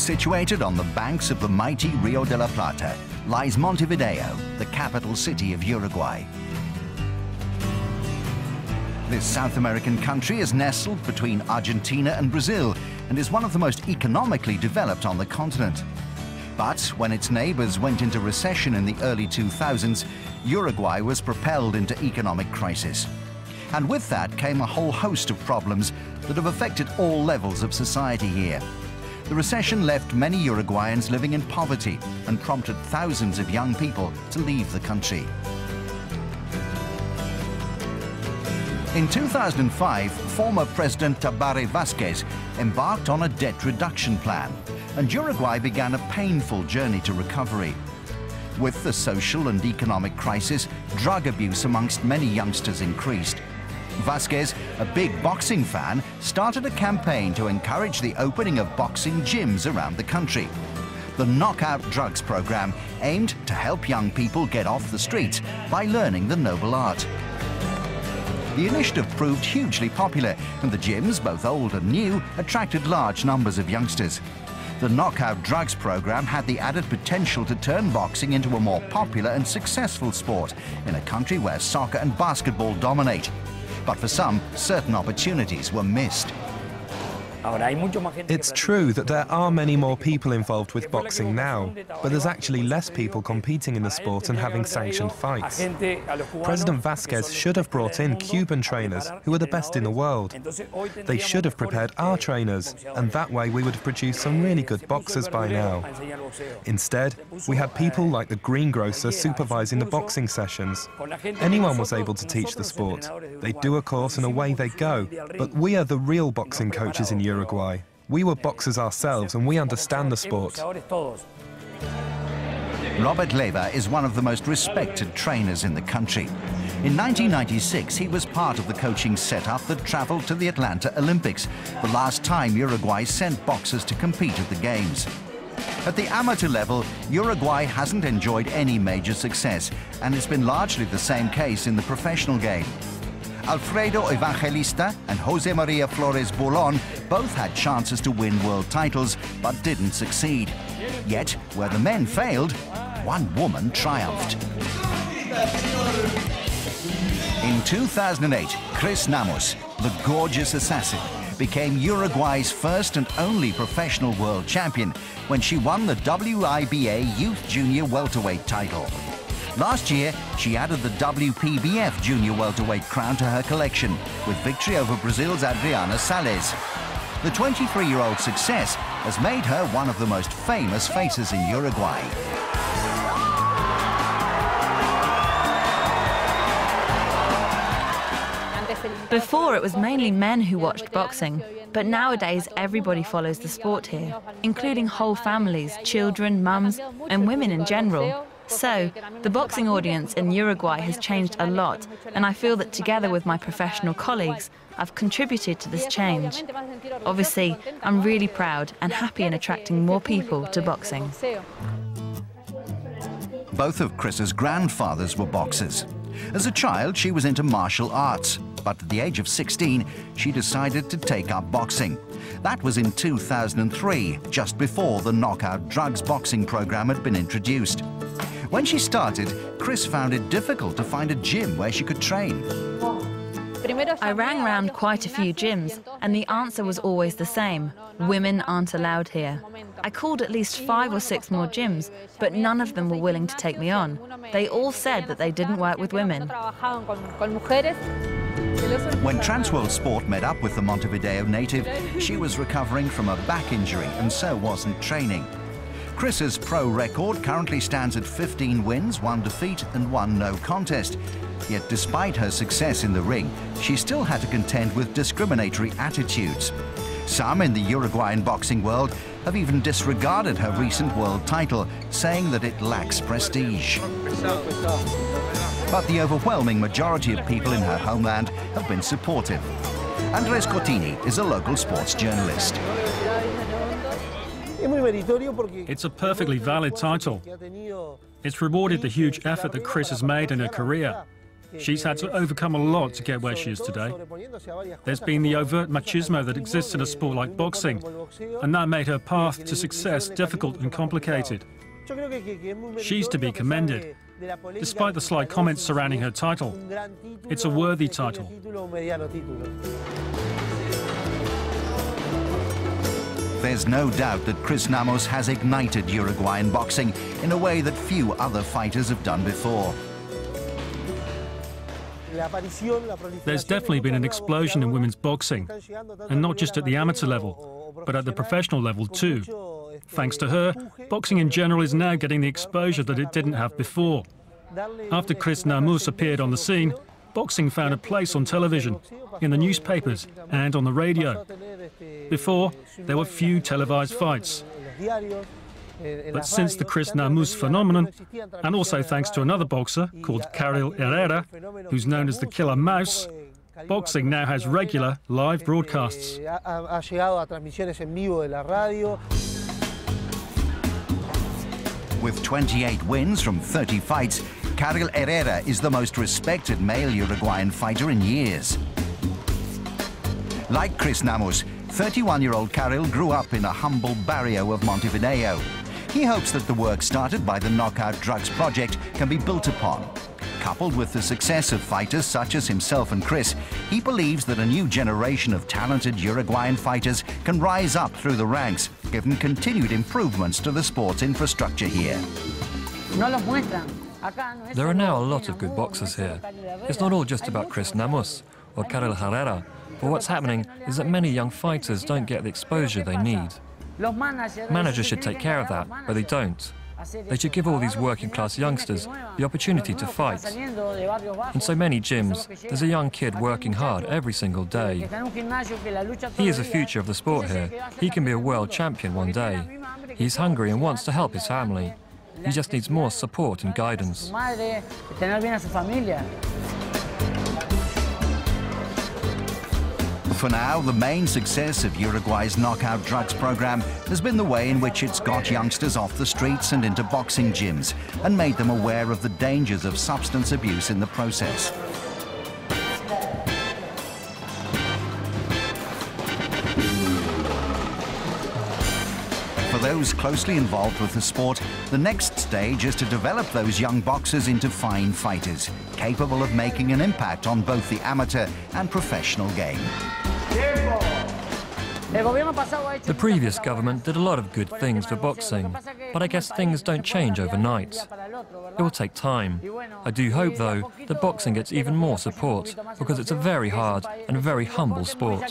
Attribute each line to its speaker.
Speaker 1: Situated on the banks of the mighty Rio de la Plata lies Montevideo, the capital city of Uruguay. This South American country is nestled between Argentina and Brazil and is one of the most economically developed on the continent. But when its neighbors went into recession in the early 2000s, Uruguay was propelled into economic crisis. And with that came a whole host of problems that have affected all levels of society here. The recession left many Uruguayans living in poverty and prompted thousands of young people to leave the country. In 2005, former President Tabaré Vázquez embarked on a debt reduction plan, and Uruguay began a painful journey to recovery. With the social and economic crisis, drug abuse amongst many youngsters increased. Vázquez, a big boxing fan, started a campaign to encourage the opening of boxing gyms around the country. The Knockout Drugs program aimed to help young people get off the streets by learning the noble art. The initiative proved hugely popular, and the gyms, both old and new, attracted large numbers of youngsters. The Knockout Drugs program had the added potential to turn boxing into a more popular and successful sport in a country where soccer and basketball dominate. But for some, certain opportunities were missed.
Speaker 2: It's true that there are many more people involved with boxing now, but there's actually less people competing in the sport and having sanctioned fights. President Vázquez should have brought in Cuban trainers who are the best in the world. They should have prepared our trainers, and that way we would have produced some really good boxers by now. Instead, we had people like the greengrocer supervising the boxing sessions. Anyone was able to teach the sport. They do a course and away they go, but we are the real boxing coaches in Uruguay. We were boxers ourselves and we understand the sport.
Speaker 1: Robert Leva is one of the most respected trainers in the country. In 1996, he was part of the coaching setup that traveled to the Atlanta Olympics, the last time Uruguay sent boxers to compete at the Games. At the amateur level, Uruguay hasn't enjoyed any major success, and it's been largely the same case in the professional game. Alfredo Evangelista and Jose Maria Flores Bolon both had chances to win world titles, but didn't succeed. Yet, where the men failed, one woman triumphed. In 2008, Chris Namus, the gorgeous assassin, became Uruguay's first and only professional world champion when she won the WIBA Youth Junior Welterweight title. Last year, she added the WPBF Junior Welterweight crown to her collection, with victory over Brazil's Adriana Salles. The 23-year-old's success has made her one of the most famous faces in Uruguay.
Speaker 3: Before, it was mainly men who watched boxing, but nowadays everybody follows the sport here, including whole families, children, mums, and women in general. So, the boxing audience in Uruguay has changed a lot, and I feel that together with my professional colleagues, I've contributed to this change. Obviously, I'm really proud and happy in attracting more people to boxing.
Speaker 1: Both of Chris's grandfathers were boxers. As a child, she was into martial arts, but at the age of 16, she decided to take up boxing. That was in 2003, just before the Knockout Drugs boxing program had been introduced. When she started, Chris found it difficult to find a gym where she could train.
Speaker 3: I rang round quite a few gyms, and the answer was always the same: women aren't allowed here. I called at least 5 or 6 more gyms, but none of them were willing to take me on. They all said that they didn't work with women.
Speaker 1: When Transworld Sport met up with the Montevideo native, she was recovering from a back injury and so wasn't training. Chris's pro record currently stands at 15 wins, 1 defeat and 1 no contest. Yet despite her success in the ring, she still had to contend with discriminatory attitudes. Some in the Uruguayan boxing world have even disregarded her recent world title, saying that it lacks prestige. But the overwhelming majority of people in her homeland have been supportive. Andres Cortini is a local sports journalist.
Speaker 4: It's a perfectly valid title. It's rewarded the huge effort that Chris has made in her career. She's had to overcome a lot to get where she is today. There's been the overt machismo that exists in a sport like boxing, and that made her path to success difficult and complicated. She's to be commended, despite the slight comments surrounding her title. It's a worthy title.
Speaker 1: There's no doubt that Chris Namus has ignited Uruguayan boxing in a way that few other fighters have done before.
Speaker 4: There's definitely been an explosion in women's boxing, and not just at the amateur level, but at the professional level too. Thanks to her, boxing in general is now getting the exposure that it didn't have before. After Chris Namus appeared on the scene, boxing found a place on television, in the newspapers and on the radio. Before, there were few televised fights. But since the Chris Namus phenomenon, and also thanks to another boxer called Karel Herrera, who's known as the Killer Mouse, boxing now has regular live broadcasts.
Speaker 1: With 28 wins from 30 fights, Karel Herrera is the most respected male Uruguayan fighter in years. Like Chris Namus, 31-year-old Karel grew up in a humble barrio of Montevideo. He hopes that the work started by the Knockout Drugs Project can be built upon. Coupled with the success of fighters such as himself and Chris, he believes that a new generation of talented Uruguayan fighters can rise up through the ranks, given continued improvements to the sport's infrastructure here.
Speaker 5: There are now a lot of good boxers here. It's not all just about Chris Namus or Karel Herrera, but what's happening is that many young fighters don't get the exposure they need. Managers should take care of that, but they don't. They should give all these working-class youngsters the opportunity to fight. In so many gyms, there's a young kid working hard every single day. He is the future of the sport here. He can be a world champion one day. He's hungry and wants to help his family. He just needs more support and guidance.
Speaker 1: For now, the main success of Uruguay's Knockout Drugs program has been the way in which it's got youngsters off the streets and into boxing gyms and made them aware of the dangers of substance abuse in the process. For those closely involved with the sport, the next stage is to develop those young boxers into fine fighters, capable of making an impact on both the amateur and professional game.
Speaker 5: The previous government did a lot of good things for boxing, but I guess things don't change overnight. It will take time. I do hope, though, that boxing gets even more support, because it's a very hard and very humble sport.